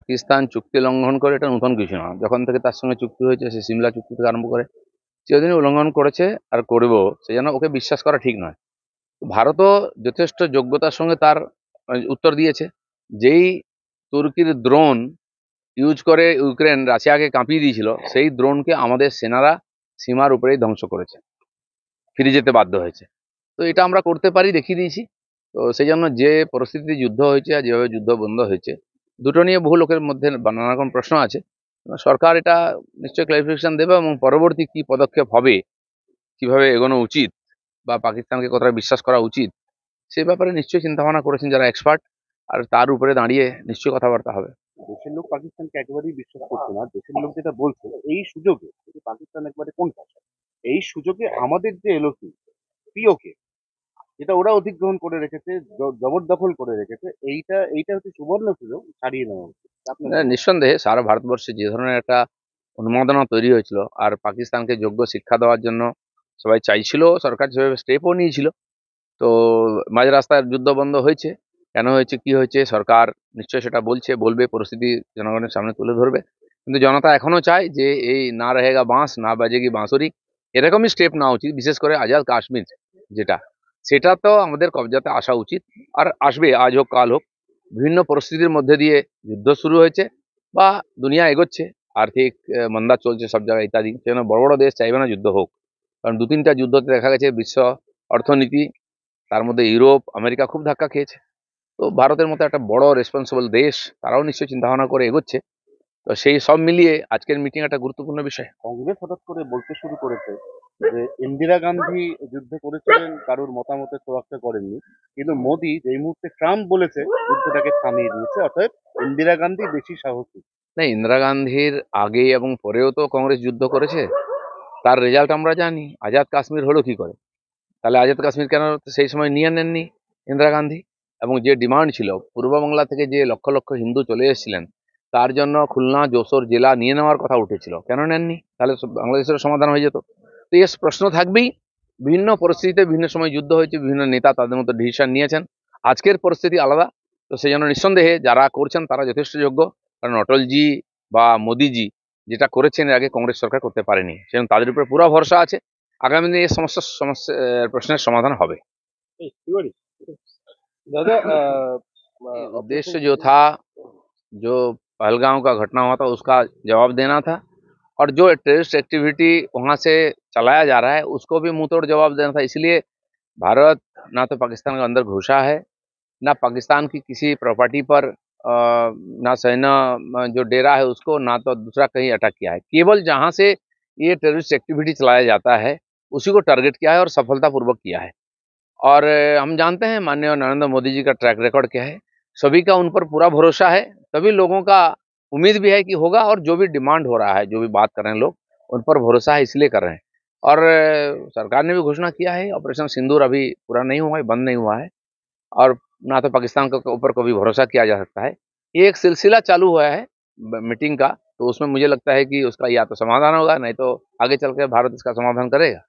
পাকিস্তান চুক্তি লঙ্ঘন করে এটা নতুন কিছু না। যখন থেকে তার সঙ্গে চুক্তি হয়েছে, সে সিমলা চুক্তি থেকে আরম্ভ করে চিরদিনই উল্লঙ্ঘন করেছে আর করবেও, সেজন্য ওকে বিশ্বাস করা ঠিক নয়। ভারতও যথেষ্ট যোগ্যতার সঙ্গে তার উত্তর দিয়েছে। যেই তুর্কির দ্রোণ ইউজ করে ইউক্রেন রাশিয়াকে কাঁপিয়ে দিয়েছিল, সেই দ্রোণকে আমাদের সেনারা সীমার উপরেই ধ্বংস করেছে, ফিরে যেতে বাধ্য হয়েছে। তো এটা আমরা করতে পারি, দেখিয়ে দিয়েছি। তো সেই জন্য যে পরিস্থিতিতে যুদ্ধ হয়েছে আর যেভাবে যুদ্ধ বন্ধ হয়েছে, দুটো নিয়ে বহু লোকের মধ্যে নানা রকম প্রশ্ন আছে। সরকার এটা নিশ্চয়ই ক্লারিফিকেশন দেবে এবং পরবর্তী কি পদক্ষেপ হবে, কিভাবে এগোনো উচিত বা পাকিস্তানকে কতটা বিশ্বাস করা উচিত, সে ব্যাপারে নিশ্চয়ই চিন্তা ভাবনা করেছেন যারা এক্সপার্ট, আর তার উপরে দাঁড়িয়ে নিশ্চয়ই কথাবার্তা হবে। দেশের লোক পাকিস্তানকে একেবারেই বিশ্বাস করছে না। দেশের লোক যেটা বলছে, এই সুযোগে যদি পাকিস্তান একবারে কোন পাশে, এই সুযোগে আমাদের যে এলওসি পিওকে, যেটা ওরা অধিগ্রহণ করে রেখেছে, জবরদখল করে রেখেছে, এইটা হচ্ছে সুবর্ণ সুযোগ ছাড়িয়ে নেওয়া উচিত। আপনার কি মনে হয়? নিঃসন্দেহে সারা ভারতবর্ষে যে ধরনের একটা উন্মাদনা তৈরি হয়েছিল আর পাকিস্তানকে যোগ্য শিক্ষা দেওয়ার জন্য সবাই চাইছিল, সরকার সেভাবে স্টেপও নিয়েছিল। তো মাঝ রাস্তায় যুদ্ধ বন্ধ হয়েছে, কেন হয়েছে কি হয়েছে সরকার নিশ্চয়ই সেটা বলছে, বলবে, পরিস্থিতি জনগণের সামনে তুলে ধরবে। কিন্তু জনতা এখনো চায় যে এই না রহেগা বাঁশ না বাজেগি বাঁশুরি, এরকমই স্টেপ নেওয়া উচিত। বিশেষ করে আজাদ কাশ্মীর যেটা, সেটা তো আমাদের কবজাতে আসা উচিত, আর আসবে, আজ হোক কাল হোক। বিভিন্ন পরিস্থিতির মধ্যে দিয়ে যুদ্ধ শুরু হয়েছে বা দুনিয়া এগোচ্ছে, আর্থিক মন্দা চলছে সব জায়গায় ইত্যাদি, সেজন্য বড় বড় দেশ চাইবে না যুদ্ধ হোক। কারণ দু তিনটা যুদ্ধতে দেখা গেছে বিশ্ব অর্থনীতি, তার মধ্যে ইউরোপ আমেরিকা খুব ধাক্কা খেয়েছে। তো ভারতের মতো একটা বড় রেসপন্সিবল দেশ, তারাও নিশ্চয়ই চিন্তা ভাবনা করে এগোচ্ছে। তো সেই সব মিলিয়ে আজকের মিটিং একটা গুরুত্বপূর্ণ বিষয়। কংগ্রেস হঠাৎ করে বলতে শুরু করেছে যে ইন্দিরা গান্ধী যুদ্ধ করেছিলেন, কারোর মতামতের তোয়াক্কা করেননি, কিন্তু মোদী যেই মুহূর্তে ট্রাম্প বলেছে যুদ্ধটাকে থামিয়ে দিয়েছে, অর্থাৎ ইন্দিরা গান্ধী বেশি সাহসী। না, ইন্দিরা গান্ধীর আগে এবং পরেও তো কংগ্রেস যুদ্ধ করেছে, তার রেজাল্ট আমরা জানি। আজাদ কাশ্মীর হলো কি করে? তাহলে আজাদ কাশ্মীর কেন সেই সময় নিয়ে নেননি ইন্দিরা গান্ধী? এবং যে ডিমান্ড ছিল পূর্ববাংলা থেকে যে লক্ষ লক্ষ হিন্দু চলে এসেছিলেন, তার জন্য খুলনা যশোর জেলা নিয়ে নেওয়ার কথা উঠেছিল, কেন নেননি? তাহলে বাংলাদেশের সমাধান হয়ে যেত। তো এই প্রশ্ন থাকবেই। বিভিন্ন পরিস্থিতিতে বিভিন্ন সময় যুদ্ধ হয়েছে, বিভিন্ন নেতা তাদের মতো ডিসিশন নিয়েছেন। আজকের পরিস্থিতি আলাদা। তো সেই জন্য নিঃসন্দেহে যারা করছেন তারা যথেষ্ট যোগ্য। কারণ অটলজি বা মোদিজি যেটা করেছেন এর আগে কংগ্রেস সরকার করতে পারেনি, সেজন্য তাদের উপরে পুরো ভরসা আছে। আগামী দিনে এই সমস্যা প্রশ্নের সমাধান হবে। দাদা, उद्देश्य जो था, जो पहलगांव का घटना हुआ था, उसका जवाब देना था। और जो टेररिस्ट एक्टिविटी वहां से चलाया जा रहा है उसको भी मुंह तोड़ जवाब देना था। इसलिए भारत ना तो पाकिस्तान के अंदर घुसा है, ना पाकिस्तान की किसी प्रॉपर्टी पर ना सेना जो डेरा है उसको, ना तो दूसरा कहीं अटैक किया है। केवल जहां से ये टेररिस्ट एक्टिविटी चलाया जाता है उसी को टारगेट किया है और सफलतापूर्वक किया है। और हम जानते हैं माननीय नरेंद्र मोदी जी का ट्रैक रिकॉर्ड क्या है। सभी का उन पर पूरा भरोसा है, तभी लोगों का उम्मीद भी है कि होगा। और जो भी डिमांड हो रहा है, जो भी बात कर रहे हैं लोग, उन पर भरोसा है, इसलिए कर रहे हैं। और सरकार ने भी घोषणा किया है, ऑपरेशन सिंदूर अभी पूरा नहीं हुआ है, बंद नहीं हुआ है। और ना तो पाकिस्तान के ऊपर कभी भरोसा किया जा सकता है। ये एक सिलसिला चालू हुआ है मीटिंग का, तो उसमें मुझे लगता है कि उसका या तो समाधान होगा, नहीं तो आगे चल के भारत इसका समाधान करेगा।